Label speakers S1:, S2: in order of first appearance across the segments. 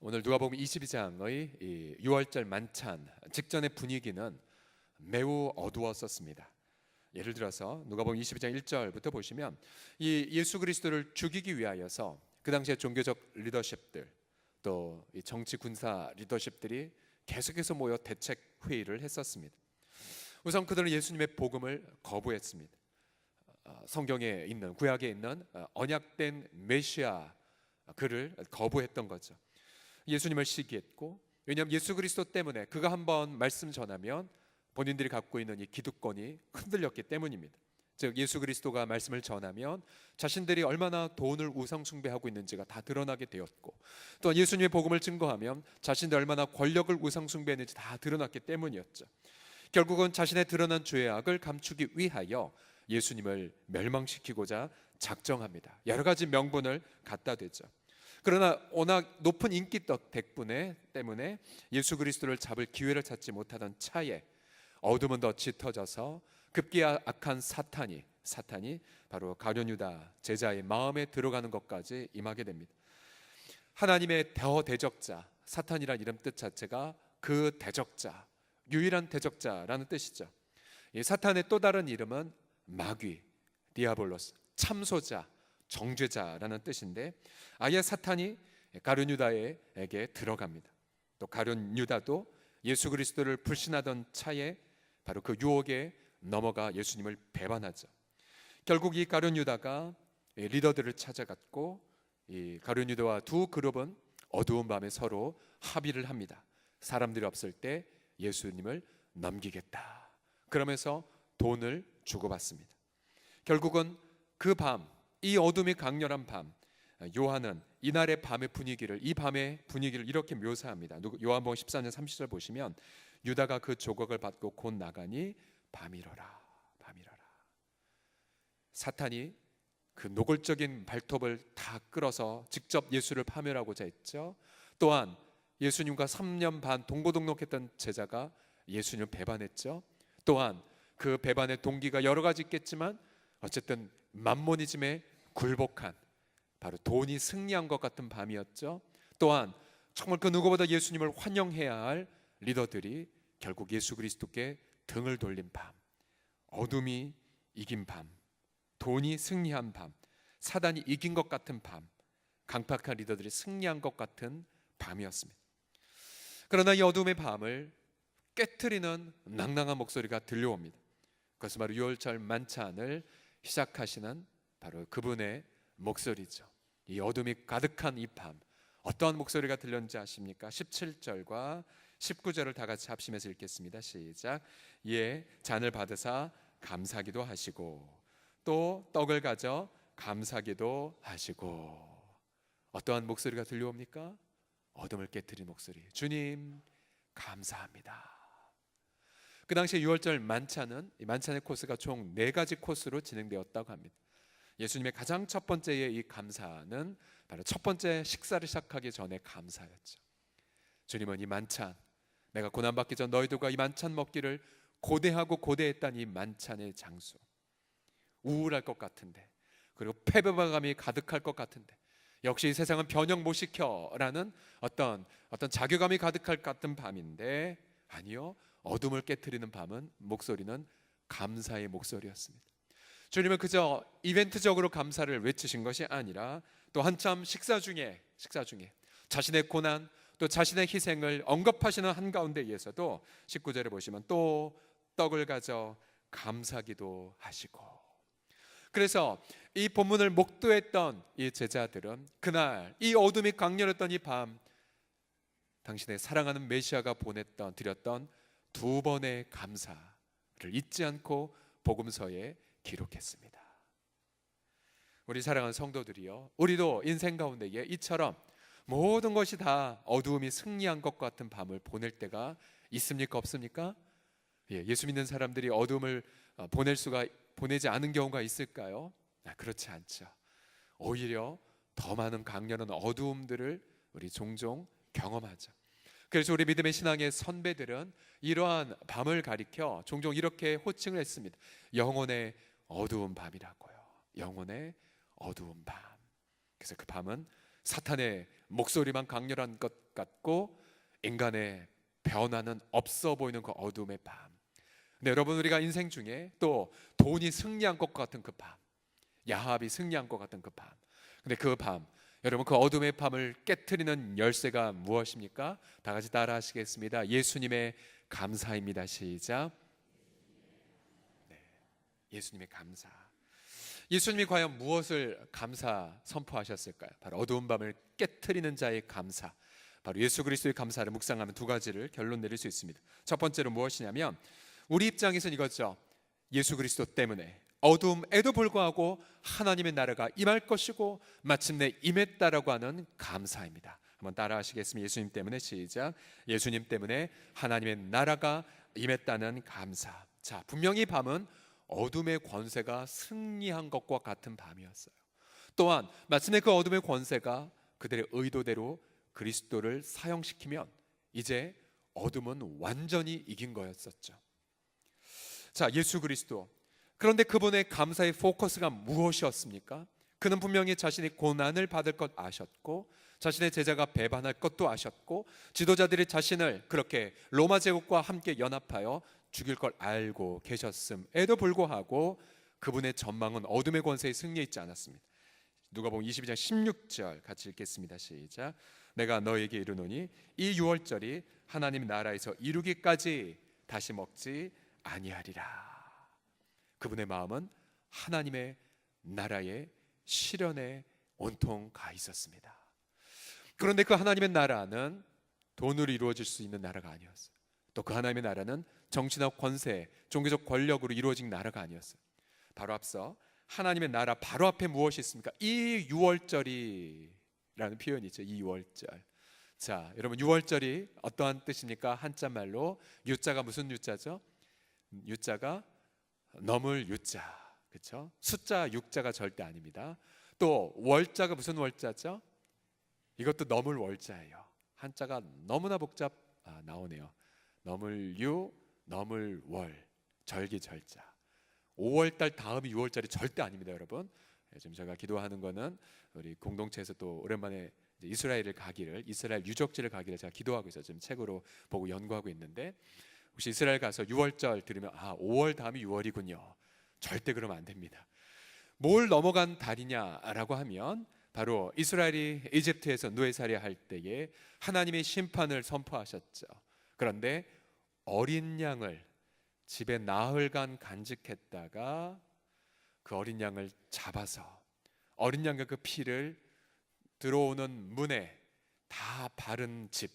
S1: 오늘 누가복음 22장의 6월절 만찬 직전의 분위기는 매우 어두웠었습니다. 예를 들어서 누가복음 22장 1절부터 보시면 이 예수 그리스도를 죽이기 위하여서 그 당시에 종교적 리더십들 또 이 정치 군사 리더십들이 계속해서 모여 대책 회의를 했었습니다. 우선 그들은 예수님의 복음을 거부했습니다. 성경에 있는 구약에 있는 언약된 메시아 그를 거부했던 거죠. 예수님을 시기했고, 왜냐하면 예수 그리스도 때문에 그가 한번 말씀 전하면 본인들이 갖고 있는 이 기득권이 흔들렸기 때문입니다. 즉 예수 그리스도가 말씀을 전하면 자신들이 얼마나 돈을 우상 숭배하고 있는지가 다 드러나게 되었고, 또한 예수님의 복음을 증거하면 자신들이 얼마나 권력을 우상 숭배했는지 다 드러났기 때문이었죠. 결국은 자신의 드러난 죄악을 감추기 위하여 예수님을 멸망시키고자 작정합니다. 여러 가지 명분을 갖다 대죠. 그러나 워낙 높은 인기 덕분에 때문에 예수 그리스도를 잡을 기회를 찾지 못하던 차에 어둠은 더 짙어져서 급기야 악한 사탄이 바로 가룟 유다 제자의 마음에 들어가는 것까지 임하게 됩니다. 하나님의 대적자 사탄이란 이름 뜻 자체가 그 대적자, 유일한 대적자라는 뜻이죠. 이 사탄의 또 다른 이름은 마귀, 디아볼로스, 참소자, 정죄자라는 뜻인데, 아예 사탄이 가룟 유다에게 들어갑니다. 또 가룟 유다도 예수 그리스도를 불신하던 차에 바로 그 유혹에 넘어가 예수님을 배반하죠. 결국 이 가룟 유다가 리더들을 찾아갔고, 이 가룟 유다와 두 그룹은 어두운 밤에 서로 합의를 합니다. 사람들이 없을 때 예수님을 넘기겠다. 그러면서 돈을 주고받습니다. 결국은 그 밤, 이 어둠이 강렬한 밤, 요한은 이날의 밤의 분위기를 이렇게 묘사합니다. 요한복음 14장 30절 보시면 유다가 그 조각을 받고 곧 나가니 밤이러라. 사탄이 그 노골적인 발톱을 다 끌어서 직접 예수를 파멸하고자 했죠. 또한 예수님과 3년 반 동고동락했던 제자가 예수님을 배반했죠. 또한 그 배반의 동기가 여러 가지 있겠지만 어쨌든 만모니즘에 굴복한, 바로 돈이 승리한 것 같은 밤이었죠. 또한 정말 그 누구보다 예수님을 환영해야 할 리더들이 결국 예수 그리스도께 등을 돌린 밤, 어둠이 이긴 밤, 돈이 승리한 밤, 사단이 이긴 것 같은 밤, 강팍한 리더들이 승리한 것 같은 밤이었습니다. 그러나 이 어둠의 밤을 깨트리는 낭낭한 목소리가 들려옵니다. 그것은 바로 6월절 만찬을 시작하시는 바로 그분의 목소리죠. 이 어둠이 가득한 이 밤, 어떠한 목소리가 들렸는지 아십니까? 17절과 19절을 다 같이 합심해서 읽겠습니다. 시작. 예, 잔을 받으사 감사기도 하시고 또 떡을 가져 감사기도 하시고. 어떠한 목소리가 들려옵니까? 어둠을 깨트린 목소리. 주님 감사합니다. 그 당시에 6월절 만찬은, 이 만찬의 코스가 총 4가지 코스로 진행되었다고 합니다. 예수님의 가장 첫 번째의 이 감사는 바로 첫 번째 식사를 시작하기 전에 감사였죠. 주님은 이 만찬, 내가 고난받기 전 너희들과 이 만찬 먹기를 고대하고 고대했던 이 만찬의 장소, 우울할 것 같은데, 그리고 패배감이 가득할 것 같은데, 역시 이 세상은 변형 못 시켜라는 어떤 자괴감이 가득할 것 같은 밤인데, 아니요, 어둠을 깨트리는 밤은 목소리는 감사의 목소리였습니다. 주님은 그저 이벤트적으로 감사를 외치신 것이 아니라 또 한참 식사 중에 자신의 고난 또 자신의 희생을 언급하시는 한가운데에서도 19절에 보시면 또 떡을 가져 감사기도 하시고. 그래서 이 본문을 목도했던 이 제자들은 그날 이 어둠이 강렬했던 이 밤, 당신의 사랑하는 메시아가 드렸던 2번의 감사를 잊지 않고 복음서에 기록했습니다. 우리 사랑하는 성도들이요, 우리도 인생 가운데에 이처럼 모든 것이 다 어두움이 승리한 것 같은 밤을 보낼 때가 있습니까? 없습니까? 예수 믿는 사람들이 어두움을 보내지 않은 경우가 있을까요? 그렇지 않죠. 오히려 더 많은 강렬한 어두움들을 우리 종종 경험하죠. 그래서 우리 믿음의 신앙의 선배들은 이러한 밤을 가리켜 종종 이렇게 호칭을 했습니다. 영혼의 어두운 밤이라고요. 영혼의 어두운 밤. 그래서 그 밤은 사탄의 목소리만 강렬한 것 같고 인간의 변화는 없어 보이는 그 어둠의 밤. 근데 여러분, 우리가 인생 중에 또 돈이 승리한 것 같은 그 밤, 야합이 승리한 것 같은 그 밤. 근데 그 밤, 여러분, 그 어둠의 밤을 깨트리는 열쇠가 무엇입니까? 다 같이 따라 하시겠습니다. 예수님의 감사입니다. 시작. 네, 예수님의 감사. 예수님이 과연 무엇을 감사 선포하셨을까요? 바로 어두운 밤을 깨트리는 자의 감사, 바로 예수 그리스도의 감사를 묵상하면 두 가지를 결론 내릴 수 있습니다. 첫 번째로 무엇이냐면, 우리 입장에서는 이거죠. 예수 그리스도 때문에 어둠에도 불구하고 하나님의 나라가 임할 것이고 마침내 임했다라고 하는 감사입니다. 한번 따라 하시겠습니다. 예수님 때문에. 시작. 예수님 때문에 하나님의 나라가 임했다는 감사. 자, 분명히 밤은 어둠의 권세가 승리한 것과 같은 밤이었어요. 또한 마침내 그 어둠의 권세가 그들의 의도대로 그리스도를 사형시키면 이제 어둠은 완전히 이긴 거였었죠. 자, 예수 그리스도. 그런데 그분의 감사의 포커스가 무엇이었습니까? 그는 분명히 자신이 고난을 받을 것 아셨고, 자신의 제자가 배반할 것도 아셨고, 지도자들이 자신을 그렇게 로마 제국과 함께 연합하여 죽일 걸 알고 계셨음에도 불구하고 그분의 전망은 어둠의 권세에 승리해 있지 않았습니다. 누가복음 22장 16절 같이 읽겠습니다. 시작. 내가 너에게 이르노니 이 유월절이 하나님 나라에서 이루기까지 다시 먹지 아니하리라. 그분의 마음은 하나님의 나라의 실현에 온통 가 있었습니다. 그런데 그 하나님의 나라는 돈으로 이루어질 수 있는 나라가 아니었어요. 또 그 하나님의 나라는 정치나 권세, 종교적 권력으로 이루어진 나라가 아니었어요. 바로 앞서 하나님의 나라 바로 앞에 무엇이 있습니까? 이 유월절이라는 표현이 있죠. 이 유월절. 자, 여러분, 유월절이 어떠한 뜻입니까? 한자말로 유자가 무슨 유자죠? 유자가 넘을 유자, 그렇죠? 숫자 6자가 절대 아닙니다. 또 월자가 무슨 월자죠? 이것도 넘을 월자예요. 한자가 너무나 나오네요. 넘을 유, 넘을 월, 절기절자. 5월달 다음이 6월달이 절대 아닙니다, 여러분. 지금 제가 기도하는 거는 우리 공동체에서 또 오랜만에 이스라엘 유적지를 가기를 제가 기도하고 있어요. 지금 책으로 보고 연구하고 있는데, 혹시 이스라엘 가서 6월절 들으면 5월 다음이 6월이군요. 절대 그러면 안 됩니다. 뭘 넘어간 달이냐라고 하면 바로 이스라엘이 이집트에서 노예살이 할 때에 하나님의 심판을 선포하셨죠. 그런데 어린 양을 집에 나흘간 간직했다가 그 어린 양을 잡아서 어린 양과 그 피를 들어오는 문에 다 바른 집,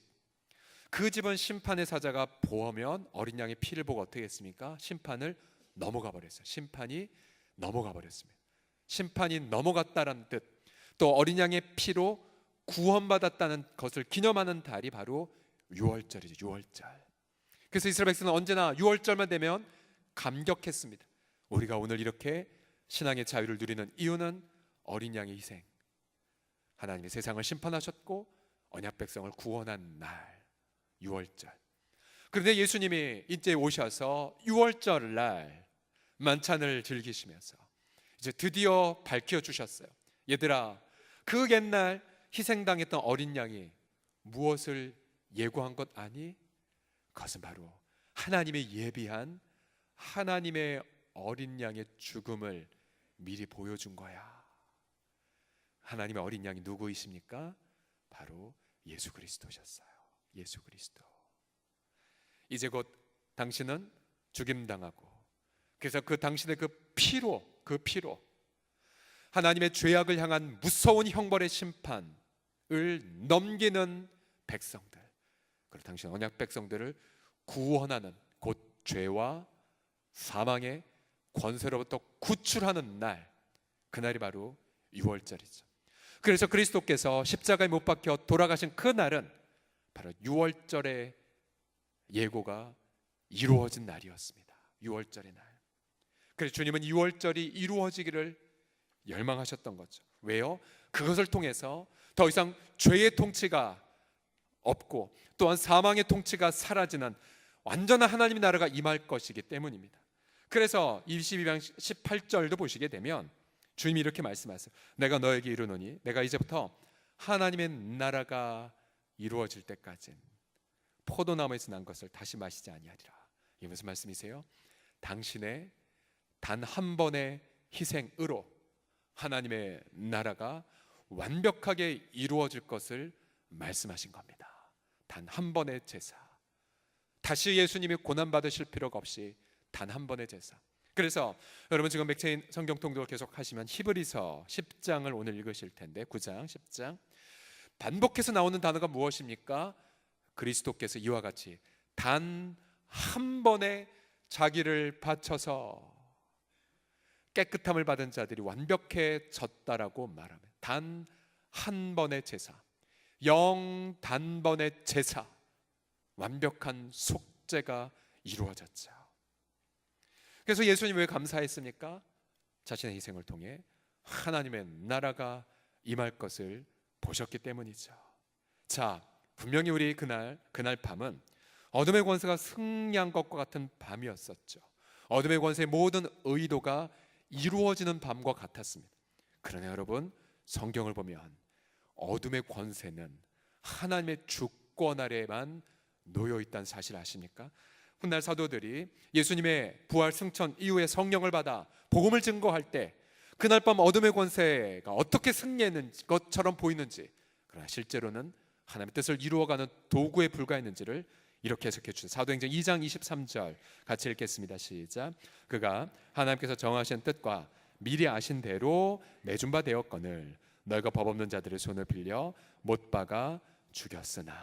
S1: 그 집은 심판의 사자가 보면 어린 양의 피를 보고 어떻게 했습니까? 심판을 넘어가 버렸어요. 심판이 넘어가 버렸습니다. 심판이 넘어갔다는 뜻, 또 어린 양의 피로 구원받았다는 것을 기념하는 달이 바로 6월절이죠. 6월절. 그래서 이스라엘 백성은 언제나 6월절만 되면 감격했습니다. 우리가 오늘 이렇게 신앙의 자유를 누리는 이유는 어린 양의 희생, 하나님이 세상을 심판하셨고 언약 백성을 구원한 날 6월절. 그런데 예수님이 이제 오셔서 6월절 날 만찬을 즐기시면서 이제 드디어 밝혀주셨어요. 얘들아, 그 옛날 희생당했던 어린 양이 무엇을 예고한 것 아니? 그것은 바로 하나님의 예비한 하나님의 어린 양의 죽음을 미리 보여준 거야. 하나님의 어린 양이 누구이십니까? 바로 예수 그리스도셨어요. 예수 그리스도. 이제 곧 당신은 죽임당하고, 그래서 그 당신의 그 피로 하나님의 죄악을 향한 무서운 형벌의 심판을 넘기는 백성들, 그리고 당신 언약 백성들을 구원하는, 곧 죄와 사망의 권세로부터 구출하는 날, 그날이 바로 6월절이죠. 그래서 그리스도께서 십자가에 못 박혀 돌아가신 그 날은 바로 6월절의 예고가 이루어진 날이었습니다. 6월절의 날. 그래서 주님은 6월절이 이루어지기를 열망하셨던 거죠. 왜요? 그것을 통해서 더 이상 죄의 통치가 없고 또한 사망의 통치가 사라지는 완전한 하나님의 나라가 임할 것이기 때문입니다. 그래서 22장 18절도 보시게 되면 주님이 이렇게 말씀하세요. 내가 너에게 이르노니 내가 이제부터 하나님의 나라가 이루어질 때까지는 포도나무에서 난 것을 다시 마시지 아니하리라. 이게 무슨 말씀이세요? 당신의 단 한 번의 희생으로 하나님의 나라가 완벽하게 이루어질 것을 말씀하신 겁니다. 단 한 번의 제사, 다시 예수님이 고난받으실 필요가 없이 단 한 번의 제사. 그래서 여러분 지금 맥체인 성경 통독을 계속 하시면 히브리서 10장을 오늘 읽으실 텐데 9장 10장 반복해서 나오는 단어가 무엇입니까? 그리스도께서 이와 같이 단 한 번에 자기를 바쳐서 깨끗함을 받은 자들이 완벽해졌다라고 말하면 단 한 번의 제사, 영 단번의 제사, 완벽한 속죄가 이루어졌죠. 그래서 예수님 왜 감사했습니까? 자신의 희생을 통해 하나님의 나라가 임할 것을 보셨기 때문이죠. 자, 분명히 우리 그날 밤은 어둠의 권세가 승리한 것과 같은 밤이었었죠. 어둠의 권세의 모든 의도가 이루어지는 밤과 같았습니다. 그러나 여러분, 성경을 보면 어둠의 권세는 하나님의 주권 아래에만 놓여 있다는 사실 아십니까? 훗날 사도들이 예수님의 부활 승천 이후에 성령을 받아 복음을 증거할 때 그날 밤 어둠의 권세가 어떻게 승리했는지 것처럼 보이는지, 그러나 실제로는 하나님의 뜻을 이루어가는 도구에 불과했는지를 이렇게 해석해 주세요. 사도행전 2장 23절 같이 읽겠습니다. 시작. 그가 하나님께서 정하신 뜻과 미리 아신 대로 내준 바 되었거늘 너희가 법 없는 자들의 손을 빌려 못 박아 죽였으나.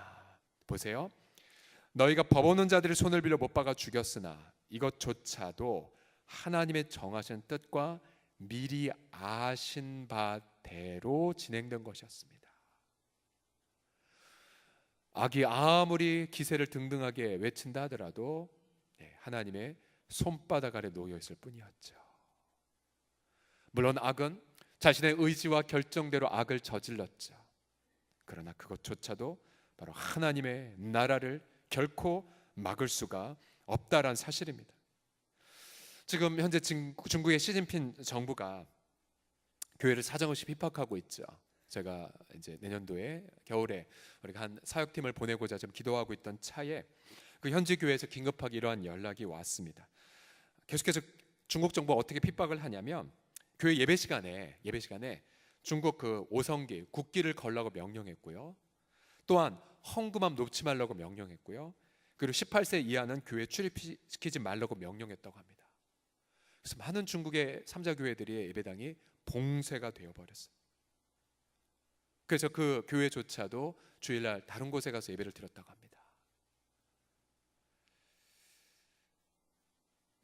S1: 보세요. 너희가 법 없는 자들의 손을 빌려 못 박아 죽였으나 이것조차도 하나님의 정하신 뜻과 미리 아신 바대로 진행된 것이었습니다. 악이 아무리 기세를 등등하게 외친다 하더라도 하나님의 손바닥 아래 놓여 있을 뿐이었죠. 물론 악은 자신의 의지와 결정대로 악을 저질렀죠. 그러나 그것조차도 바로 하나님의 나라를 결코 막을 수가 없다라는 사실입니다. 지금 현재 중국의 시진핑 정부가 교회를 사정없이 핍박하고 있죠. 제가 이제 내년도에 겨울에 우리가 한 사역팀을 보내고자 좀 기도하고 있던 차에 그 현지 교회에서 긴급하게 이러한 연락이 왔습니다. 계속해서 중국 정부가 어떻게 핍박을 하냐면 교회 예배 시간에 중국 그 오성기 국기를 걸라고 명령했고요. 또한 헌금함 놓지 말라고 명령했고요. 그리고 18세 이하는 교회 출입시키지 말라고 명령했다고 합니다. 그래서 많은 중국의 3자 교회들의 예배당이 봉쇄가 되어버렸어요. 그래서 그 교회조차도 주일날 다른 곳에 가서 예배를 드렸다고 합니다.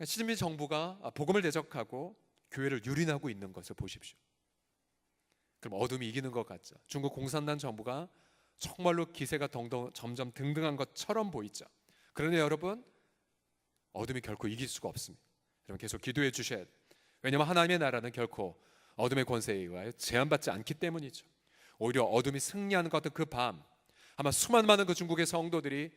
S1: 시진핑 정부가 복음을 대적하고 교회를 유린하고 있는 것을 보십시오. 그럼 어둠이 이기는 것 같죠. 중국 공산당 정부가 정말로 기세가 점점 등등한 것처럼 보이죠. 그러나 여러분, 어둠이 결코 이길 수가 없습니다. 여러분 계속 기도해 주셔야 돼요. 왜냐하면 하나님의 나라는 결코 어둠의 권세에 의하여 제한받지 않기 때문이죠. 오히려 어둠이 승리하는 것 같은 그 밤, 아마 수많은 그 중국의 성도들이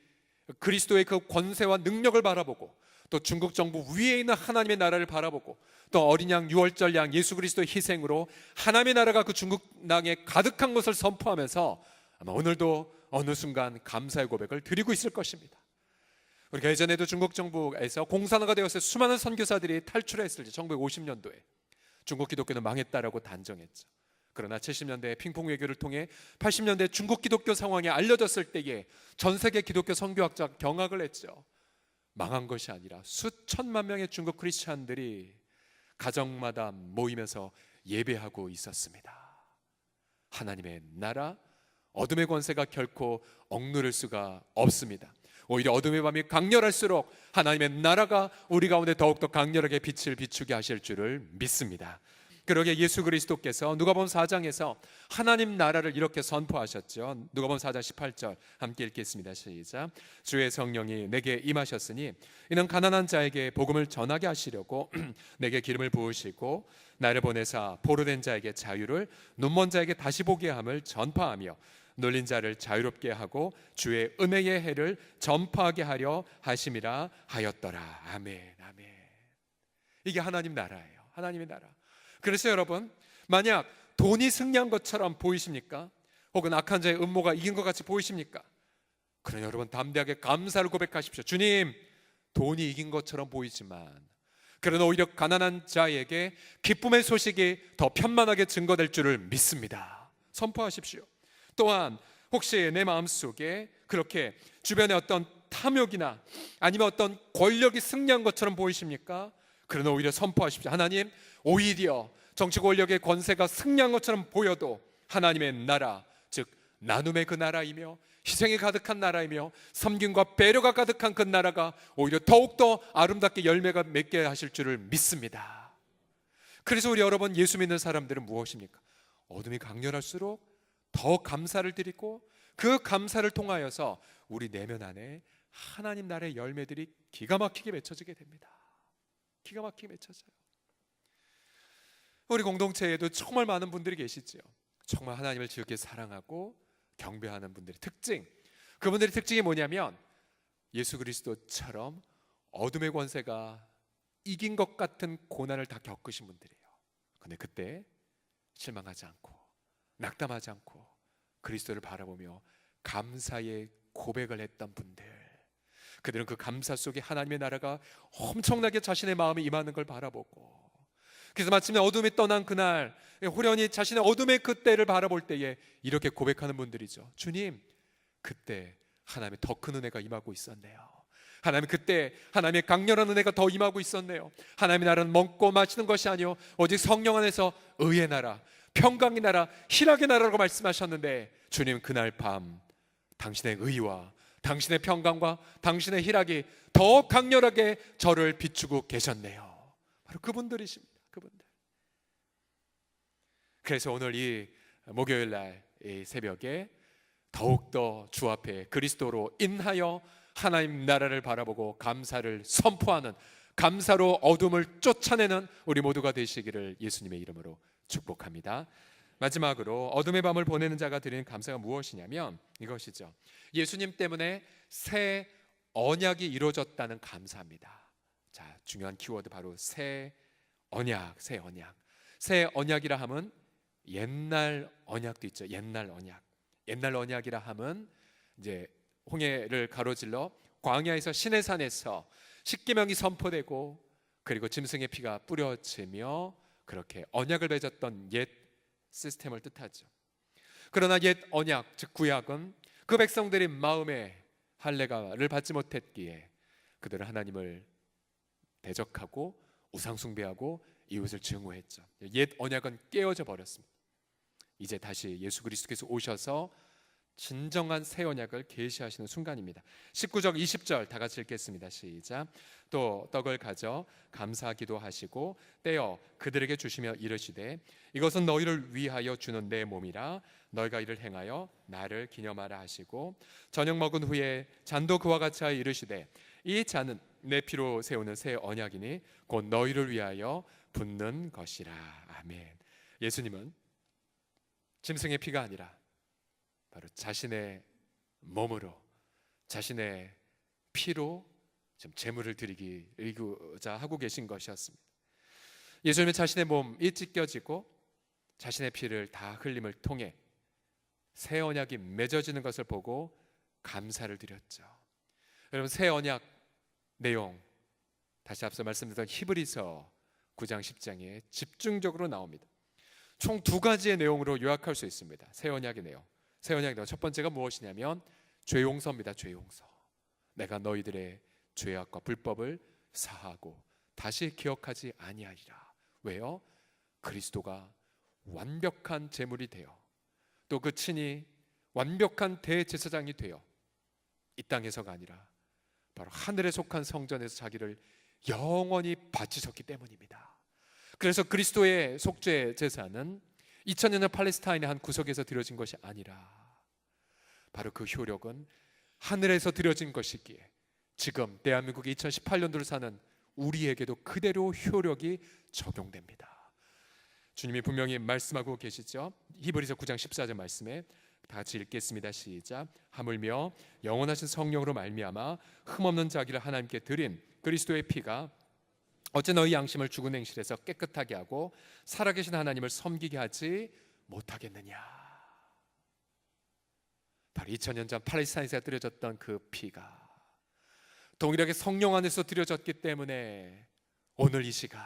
S1: 그리스도의 그 권세와 능력을 바라보고 또 중국 정부 위에 있는 하나님의 나라를 바라보고 또 어린 양 유월절 양 예수 그리스도의 희생으로 하나님의 나라가 그 중국 땅에 가득한 것을 선포하면서 아마 오늘도 어느 순간 감사의 고백을 드리고 있을 것입니다. 우리가 예전에도 중국 정부에서 공산화가 되었을 때 수많은 선교사들이 탈출했을 때 1950년도에 중국 기독교는 망했다라고 단정했죠. 그러나 70년대 핑퐁 외교를 통해 80년대 중국 기독교 상황이 알려졌을 때에 전 세계 기독교 선교학자가 경악을 했죠. 망한 것이 아니라 수천만 명의 중국 크리스찬들이 가정마다 모이면서 예배하고 있었습니다. 하나님의 나라, 어둠의 권세가 결코 억누를 수가 없습니다. 오히려 어둠의 밤이 강렬할수록 하나님의 나라가 우리 가운데 더욱더 강렬하게 빛을 비추게 하실 줄을 믿습니다. 그러게 예수 그리스도께서 누가복음 4장에서 하나님 나라를 이렇게 선포하셨죠. 누가복음 4장 18절 함께 읽겠습니다. 시작. 주의 성령이 내게 임하셨으니 이는 가난한 자에게 복음을 전하게 하시려고 내게 기름을 부으시고 나를 보내사 포로된 자에게 자유를, 눈먼 자에게 다시 보게 함을 전파하며 눌린 자를 자유롭게 하고 주의 은혜의 해를 전파하게 하려 하심이라 하였더라. 아멘, 아멘. 이게 하나님 나라예요. 하나님의 나라. 그래서 여러분, 만약 돈이 승리한 것처럼 보이십니까? 혹은 악한 자의 음모가 이긴 것 같이 보이십니까? 그러나 여러분 담대하게 감사를 고백하십시오. 주님, 돈이 이긴 것처럼 보이지만 그러나 오히려 가난한 자에게 기쁨의 소식이 더 편만하게 증거될 줄을 믿습니다. 선포하십시오. 또한 혹시 내 마음속에 그렇게 주변에 어떤 탐욕이나 아니면 어떤 권력이 승리한 것처럼 보이십니까? 그러나 오히려 선포하십시오. 하나님, 오히려 정치 권력의 권세가 승리한 것처럼 보여도 하나님의 나라, 즉 나눔의 그 나라이며 희생이 가득한 나라이며 섬김과 배려가 가득한 그 나라가 오히려 더욱더 아름답게 열매가 맺게 하실 줄을 믿습니다. 그래서 우리 여러분 예수 믿는 사람들은 무엇입니까? 어둠이 강렬할수록 더 감사를 드리고 그 감사를 통하여서 우리 내면 안에 하나님 나라의 열매들이 기가 막히게 맺혀지게 됩니다. 기가 막히게 맺혀져요. 우리 공동체에도 정말 많은 분들이 계시죠. 정말 하나님을 지극히 사랑하고 경배하는 분들의 특징, 그분들의 특징이 뭐냐면 예수 그리스도처럼 어둠의 권세가 이긴 것 같은 고난을 다 겪으신 분들이에요. 근데 그때 실망하지 않고 낙담하지 않고 그리스도를 바라보며 감사의 고백을 했던 분들, 그들은 그 감사 속에 하나님의 나라가 엄청나게 자신의 마음에 임하는 걸 바라보고, 그래서 마침내 어둠이 떠난 그날 호련히 자신의 어둠의 그때를 바라볼 때에 이렇게 고백하는 분들이죠. 주님, 그때 하나님의 더 큰 은혜가 임하고 있었네요. 하나님, 그때 하나님의 강렬한 은혜가 더 임하고 있었네요. 하나님의 나라는 먹고 마시는 것이 아니요 오직 성령 안에서 의의 나라, 평강의 나라, 희락의 나라라고 말씀하셨는데, 주님, 그날 밤 당신의 의와 당신의 평강과 당신의 희락이 더 강렬하게 저를 비추고 계셨네요. 바로 그분들이십니다. 그분들. 그래서 오늘 이 목요일 날 이 새벽에 더욱더 주 앞에 그리스도로 인하여 하나님 나라를 바라보고 감사를 선포하는, 감사로 어둠을 쫓아내는 우리 모두가 되시기를 예수님의 이름으로 축복합니다. 마지막으로 어둠의 밤을 보내는 자가 드리는 감사가 무엇이냐면 이것이죠. 예수님 때문에 새 언약이 이루어졌다는 감사입니다. 자, 중요한 키워드 바로 새 언약, 새 언약. 새 언약이라 함은 옛날 언약도 있죠. 옛날 언약. 옛날 언약이라 함은 이제 홍해를 가로질러 광야에서 시내산에서 십계명이 선포되고 그리고 짐승의 피가 뿌려지며 그렇게 언약을 맺었던 옛 시스템을 뜻하죠. 그러나 옛 언약, 즉 구약은 그 백성들이 마음에 할례를 받지 못했기에 그들은 하나님을 대적하고 우상 숭배하고 이웃을 증오했죠. 옛 언약은 깨어져 버렸습니다. 이제 다시 예수 그리스도께서 오셔서 진정한 새 언약을 계시하시는 순간입니다. 19절 20절 다 같이 읽겠습니다. 시작. 또 떡을 가져 감사기도 하시고 떼어 그들에게 주시며 이르시되 이것은 너희를 위하여 주는 내 몸이라 너희가 이를 행하여 나를 기념하라 하시고 저녁 먹은 후에 잔도 그와 같이 하여 이르시되 이 잔은 내 피로 세우는 새 언약이니 곧 너희를 위하여 붓는 것이라. 아멘. 예수님은 짐승의 피가 아니라 바로 자신의 몸으로 자신의 피로 좀 제물을 드리고자 하고 계신 것이었습니다. 예수님은 자신의 몸이 찢겨지고 자신의 피를 다 흘림을 통해 새 언약이 맺어지는 것을 보고 감사를 드렸죠. 여러분, 새 언약 내용 다시 앞서 말씀드렸던 히브리서 9장 10장에 집중적으로 나옵니다. 총 두 가지의 내용으로 요약할 수 있습니다. 새 언약의 내용. 새 언약의 내용 첫 번째가 무엇이냐면 죄 용서입니다. 죄 용서. 내가 너희들의 죄악과 불법을 사하고 다시 기억하지 아니하리라. 왜요? 그리스도가 완벽한 제물이 되어 또 그 친히 완벽한 대제사장이 되어 이 땅에서가 아니라 바로 하늘에 속한 성전에서 자기를 영원히 바치셨기 때문입니다. 그래서 그리스도의 속죄 제사는 2000년 전 팔레스타인의 한 구석에서 드려진 것이 아니라 바로 그 효력은 하늘에서 드려진 것이기에 지금 대한민국의 2018년도를 사는 우리에게도 그대로 효력이 적용됩니다. 주님이 분명히 말씀하고 계시죠. 히브리서 9장 14절 말씀에 다 같이 읽겠습니다. 시작. 하물며 영원하신 성령으로 말미암아 흠없는 자기를 하나님께 드린 그리스도의 피가 어째 너희 양심을 죽은 행실에서 깨끗하게 하고 살아계신 하나님을 섬기게 하지 못하겠느냐. 바로 2000년 전 팔레스타인에서 드려졌던 그 피가 동일하게 성령 안에서 드려졌기 때문에 오늘 이 시간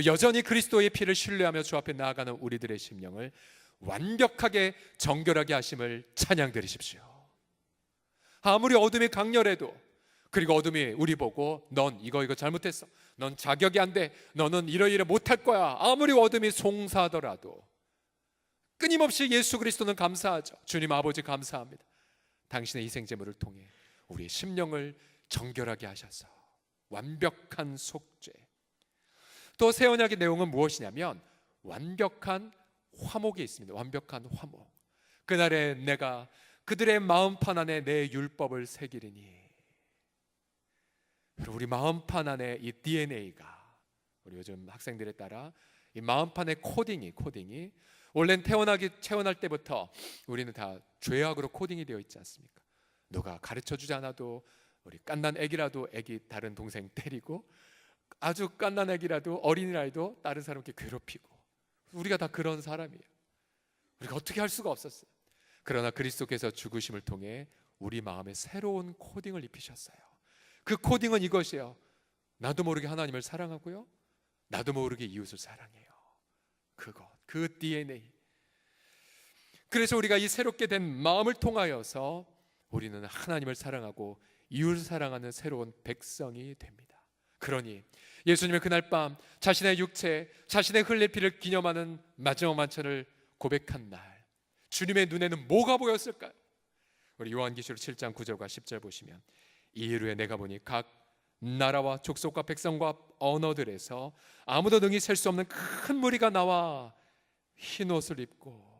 S1: 여전히 그리스도의 피를 신뢰하며 주 앞에 나아가는 우리들의 심령을 완벽하게 정결하게 하심을 찬양드리십시오. 아무리 어둠이 강렬해도, 그리고 어둠이 우리 보고 넌 이거 잘못했어, 넌 자격이 안 돼, 너는 이러이러 못할 거야, 아무리 어둠이 송사하더라도 끊임없이 예수 그리스도는 감사하죠. 주님 아버지 감사합니다. 당신의 희생제물을 통해 우리의 심령을 정결하게 하셔서 완벽한 속죄. 또 새 언약의 내용은 무엇이냐면 완벽한 화목이 있습니다. 완벽한 화목. 그날에 내가 그들의 마음판 안에 내 율법을 새기리니. 우리 마음판 안에 이 DNA가, 우리 요즘 학생들에 따라 이 마음판의 코딩이 원래는 태어날 때부터 우리는 다 죄악으로 코딩이 되어 있지 않습니까? 누가 가르쳐주지 않아도 우리 갓난 애기라도 다른 동생 때리고, 아주 갓난 애기라도 어린이라도 다른 사람께 괴롭히고, 우리가 다 그런 사람이에요. 우리가 어떻게 할 수가 없었어요. 그러나 그리스도께서 죽으심을 통해 우리 마음에 새로운 코딩을 입히셨어요. 그 코딩은 이것이에요. 나도 모르게 하나님을 사랑하고요, 나도 모르게 이웃을 사랑해요. 그 DNA. 그래서 우리가 이 새롭게 된 마음을 통하여서 우리는 하나님을 사랑하고 이웃을 사랑하는 새로운 백성이 됩니다. 그러니 예수님의 그날 밤 자신의 육체, 자신의 흘릴 피를 기념하는 마지막 만찬을 고백한 날, 주님의 눈에는 뭐가 보였을까요? 우리 요한계시록 7장 9절과 10절 보시면, 이후에 내가 보니 각 나라와 족속과 백성과 언어들에서 아무도 능히 셀 수 없는 큰 무리가 나와 흰 옷을 입고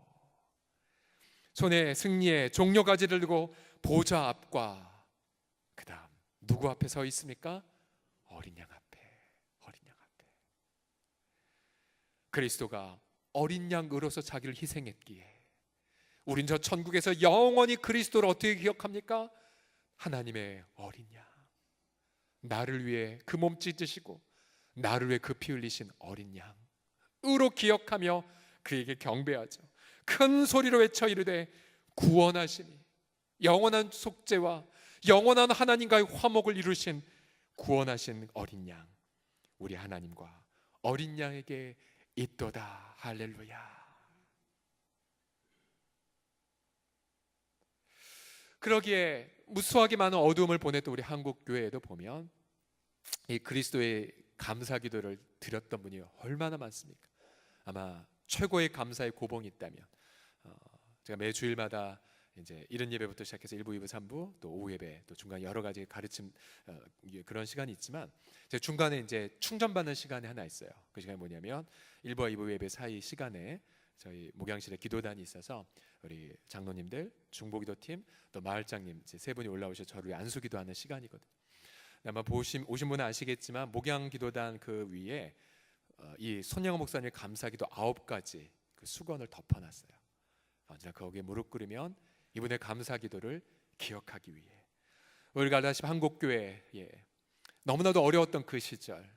S1: 손에 승리의 종려가지를 들고 보좌 앞과 그 다음 누구 앞에 서 있습니까? 어린 양 앞에. 그리스도가 어린 양으로서 자기를 희생했기에 우린 저 천국에서 영원히 그리스도를 어떻게 기억합니까? 하나님의 어린 양, 나를 위해 그 몸 찢으시고 나를 위해 그 피 흘리신 어린 양으로 기억하며 그에게 경배하죠. 큰 소리로 외쳐 이르되 구원하시니, 영원한 속죄와 영원한 하나님과의 화목을 이루신 구원하신 어린 양, 우리 하나님과 어린 양에게 있도다. 할렐루야. 그러기에 무수하게 많은 어두움을 보냈던 우리 한국 교회에도 보면 이 그리스도의 감사 기도를 드렸던 분이 얼마나 많습니까? 아마 최고의 감사의 고봉이 있다면 제가 매 주일마다 이제 이른 예배부터 시작해서 1부, 2부, 3부, 또 오후 예배, 또 중간 여러 가지 가르침 그런 시간이 있지만, 제 중간에 이제 충전받는 시간이 하나 있어요. 그 시간이 뭐냐면 1부와 2부 예배 사이 시간에 저희 목양실에 기도단이 있어서 우리 장로님들, 중보기도팀, 또 마을장님 세 분이 올라오셔서 저를 위해 안수기도하는 시간이거든요. 아마 오신 분은 아시겠지만 목양기도단 그 위에 이 손영호 목사님의 감사기도 9가지 그 수건을 덮어놨어요. 언제나 거기에 무릎 꿇으면 이분의 감사기도를 기억하기 위해. 우리가 알다시피 한국교회 너무나도 어려웠던 그 시절,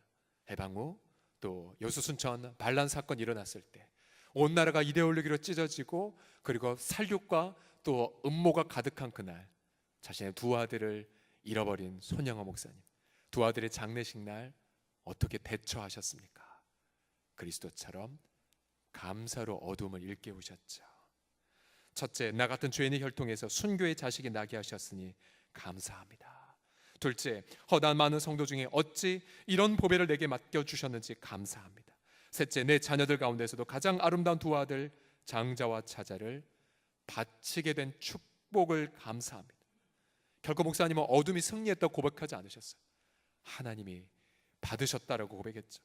S1: 해방 후 또 여수순천 반란 사건이 일어났을 때 온 나라가 이데올로기로 찢어지고, 그리고 살육과 또 음모가 가득한 그날, 자신의 두 아들을 잃어버린 손영호 목사님, 두 아들의 장례식 날 어떻게 대처하셨습니까? 그리스도처럼 감사로 어둠을 일깨우셨죠. 첫째, 나 같은 죄인의 혈통에서 순교의 자식이 나게 하셨으니 감사합니다. 둘째, 허다한 많은 성도 중에 어찌 이런 보배를 내게 맡겨주셨는지 감사합니다. 셋째, 내 자녀들 가운데서도 가장 아름다운 두 아들 장자와 차자를 바치게 된 축복을 감사합니다. 결코 목사님은 어둠이 승리했다고 고백하지 않으셨어요. 하나님이 받으셨다라고 고백했죠.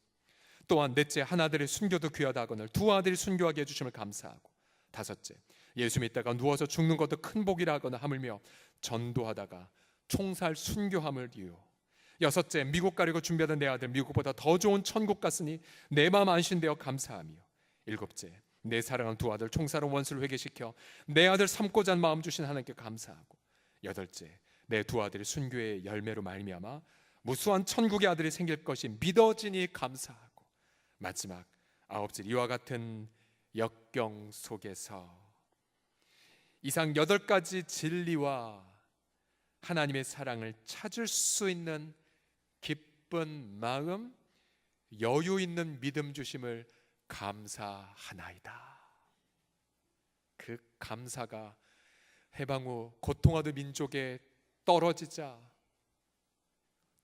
S1: 또한 넷째, 한 아들의 순교도 귀하다거늘 두 아들이 순교하게 해주심을 감사하고, 다섯째, 예수 믿다가 누워서 죽는 것도 큰 복이라 하거나 하물며 전도하다가 총살 순교함을 이유, 여섯째, 미국 가려고 준비하던 내 아들 미국보다 더 좋은 천국 갔으니 내 마음 안심되어 감사하며, 일곱째, 내 사랑하는 두 아들 총살한 원수를 회개시켜 내 아들 삼고자 한 마음 주신 하나님께 감사하고, 여덟째, 내 두 아들이 순교의 열매로 말미암아 무수한 천국의 아들이 생길 것이 믿어지니 감사하고, 마지막 아홉째, 이와 같은 역경 속에서 이상 8가지 진리와 하나님의 사랑을 찾을 수 있는 기쁜 마음, 여유 있는 믿음 주심을 감사하나이다. 그 감사가 해방 후 고통하던 민족에 떨어지자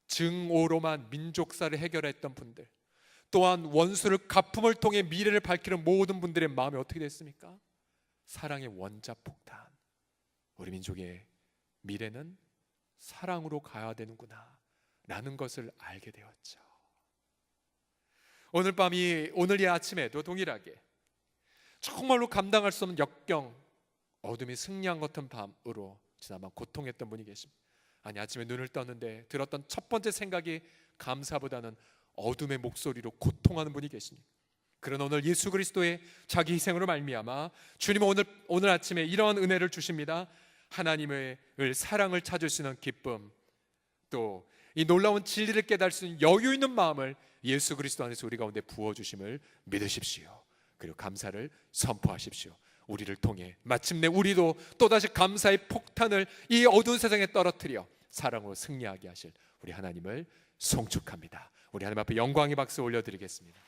S1: 증오로만 민족사를 해결했던 분들, 또한 원수를 가품을 통해 미래를 밝히는 모든 분들의 마음이 어떻게 됐습니까? 사랑의 원자폭탄. 우리 민족의 미래는 사랑으로 가야 되는구나 라는 것을 알게 되었죠. 오늘 이 아침에도 동일하게 정말로 감당할 수 없는 역경, 어둠이 승리한 것 같은 밤으로 지나만 고통했던 분이 계십니다. 아니, 아침에 눈을 떴는데 들었던 첫 번째 생각이 감사보다는 어둠의 목소리로 고통하는 분이 계십니다. 그런 오늘 예수 그리스도의 자기 희생으로 말미암아 주님은 오늘 아침에 이러한 은혜를 주십니다. 하나님의 사랑을 찾을 수 있는 기쁨, 또 이 놀라운 진리를 깨달을 수 있는 여유 있는 마음을 예수 그리스도 안에서 우리 가운데 부어주심을 믿으십시오. 그리고 감사를 선포하십시오. 우리를 통해 마침내 우리도 또다시 감사의 폭탄을 이 어두운 세상에 떨어뜨려 사랑으로 승리하게 하실 우리 하나님을 송축합니다. 우리 하나님 앞에 영광의 박수 올려드리겠습니다.